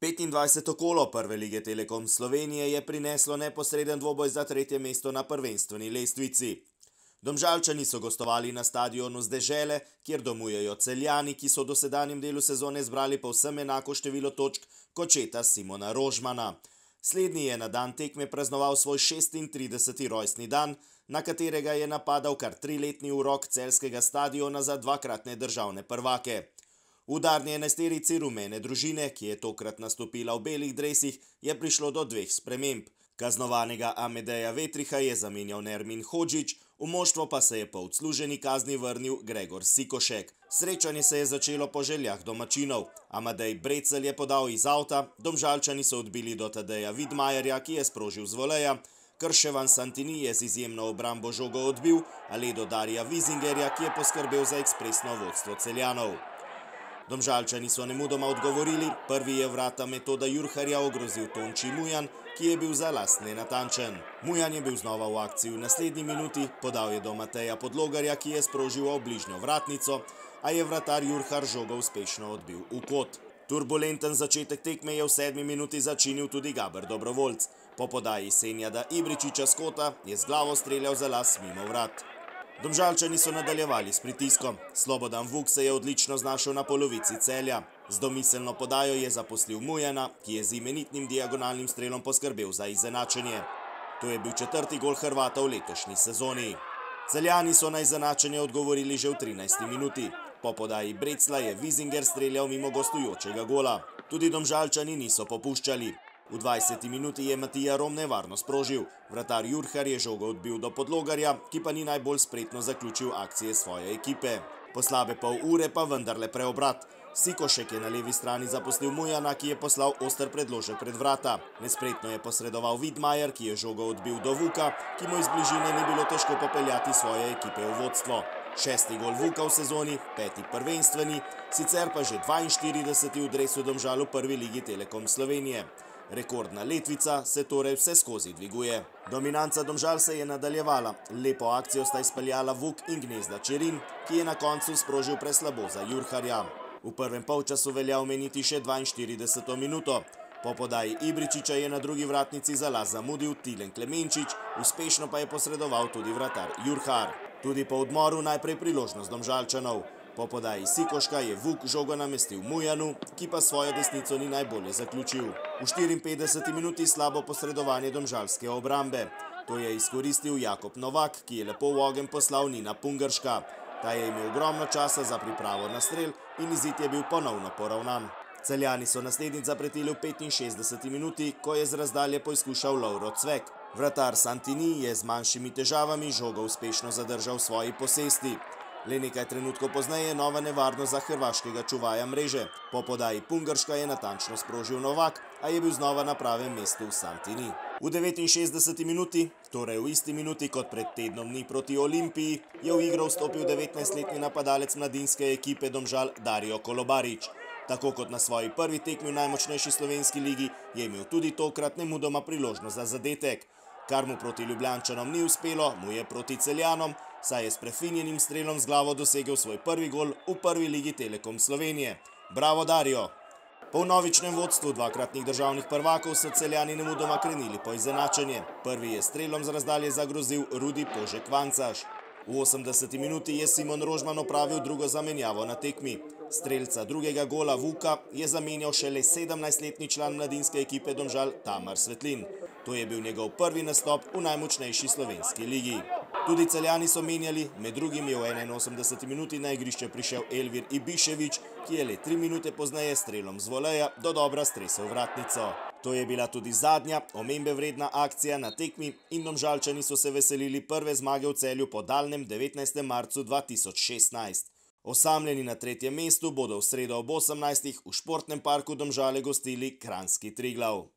25. kolo Prve lige Telekom Slovenije je prineslo neposreden dvoboj za tretje mesto na prvenstveni lestvici. Domžalčani so gostovali na stadionu z Dežele, kjer domujejo Celjani, ki so v dosedanjem delu sezone zbrali povsem enako število točk kot četa Simona Rožmana. Slednji je na dan tekme praznoval svoj 36. rojstni dan, na katerega je napadal kar 3-letni urok celjskega stadiona za dvakratne državne prvake. Udarni enajsterici rumene družine, ki je tokrat nastopila v belih dresih, je prišlo do dveh sprememb. Kaznovanega Amedeja Vetriha je zamenjal Nermin Hodžić, v moštvo pa se je po odsluženi kazni vrnil Gregor Sikošek. Srečanje se je začelo po željah domačinov. Amadej Brecelj je podal iz avta, Domžalčani so odbili do Tadeja Vidmajerja, ki je sprožil z voleja, Krševan Santini je z izjemno obrambo žogo odbil, a ledo Darija Vizingerja, ki je poskrbel za ekspresno vodstvo Celjanov. Domžalčani so nemudoma odgovorili, prvi je vrata Metoda Jurharja ogrozil Tonči Mujan, ki je bil za last nenatančen. Mujan je bil znova v akciji v naslednji minuti, podal je do Mateja Podlogarja, ki je sprožil bližnjo vratnico, a je vratar Jurhar žogo uspešno odbil v kot. Turbulenten začetek tekme je v 7. minuti začinil tudi Gaber Dobrovoljc. Po podaji Senjada Ibričiča s kota je z glavo streljal za las mimo vrat. Domžalčani so nadaljevali s pritiskom. Slobodan Vuk se je odlično znašel na polovici Celja. Z domiselno podajo je zaposlil Mujana, ki je z imenitnim diagonalnim strelom poskrbel za izenačenje. To je bil 4. gol Hrvata v letošnji sezoni. Celjani so na izenačenje odgovorili že v 13. minuti. Po podaji Brecla je Vizinger streljal mimo gostujočega gola. Tudi Domžalčani niso popuščali. V 20. minuti je Matija Rom nevarno sprožil. Vratar Jurhar je žogo odbil do Podlogarja, ki pa ni najbolj spretno zaključil akcije svoje ekipe. Po slabe pol ure pa vendarle preobrat. Sikošek je na levi strani zaposlil Mujana, ki je poslal oster predložek pred vrata. Nespretno je posredoval Vidmajer, ki je žogo odbil do Vuka, ki mu iz bližine ni bilo težko popeljati svoje ekipe v vodstvo. 6. gol Vuka v sezoni, 5. prvenstveni, sicer pa že 42. v dresu Domžal v Prvi ligi Telekom Slovenije. Rekordna letvica se torej vse skozi dviguje. Dominanca Domžal se je nadaljevala. Lepo akcijo sta izpeljala Vuk in Gnezda Čerin, ki je na koncu sprožil preslabo za Jurharja. V prvem polčasu velja omeniti še 42. minuto. Po podaji Ibričiča je na drugi vratnici za las zamudil Tilen Klemenčič, uspešno pa je posredoval tudi vratar Jurhar. Tudi po odmoru najprej priložnost Domžalčanov. Po podaji Sikoška je Vuk žogo namestil Mujanu, ki pa svojo desnico ni najbolje zaključil. V 54. minuti slabo posredovanje domžalske obrambe. To je izkoristil Jakob Novak, ki je lepo v ogenj poslal Nina Pungarška. Ta je imel ogromno časa za pripravo na strel in izid je bil ponovno poravnan. Celjani so naslednjič zapretili v 65. minuti, ko je z razdalje poizkušal Lovro Cvek. Vratar Santini je z manjšimi težavami žogo uspešno zadržal v svoji posesti. Le nekaj trenutkov pozneje je nova nevarnost za hrvaškega čuvaja mreže. Po podaji Pungarška je natančno sprožil Novak, a je bil znova na pravem mestu Santini. V 69. minuti, torej v isti minuti kot pred tednom dni proti Olimpiji, je v igro vstopil 19-letni napadalec mladinske ekipe Domžal Dario Kolobarič. Tako kot na svoji prvi tekmi v najmočnejši slovenski ligi, je imel tudi tokrat nemudoma priložnost za zadetek. Kar mu proti Ljubljančanom ni uspelo, mu je proti Celjanom, saj je s prefinjenim strelom z glavo dosegel svoj prvi gol v Prvi ligi Telekom Slovenije. Bravo, Dario! Po vnovičnem vodstvu dvakratnih državnih prvakov so Celjani nemudoma krenili po izenačenje. Prvi je strelom z razdalje zagrozil Rudi Požek Vancaš. V 80. minuti je Simon Rožman opravil drugo zamenjavo na tekmi. Strelca drugega gola Vuka je zamenjal šele 17-letni član mladinske ekipe Domžal Tamar Svetlin. To je bil njegov prvi nastop v najmočnejši slovenski ligi. Tudi Celjani so menjali, med drugim je v 81. minuti na igrišče prišel Elvir Ibišević, ki je le 3 minute pozneje strelom z voleja dodobra stresel vratnico. To je bila tudi zadnja, omembe vredna akcija na tekmi in Domžalčani so se veselili prve zmage v Celju po daljnem 19. marcu 2016. Osamljeni na 3. mestu bodo v sredo ob 18. v športnem parku Domžale gostili kranjski Triglav.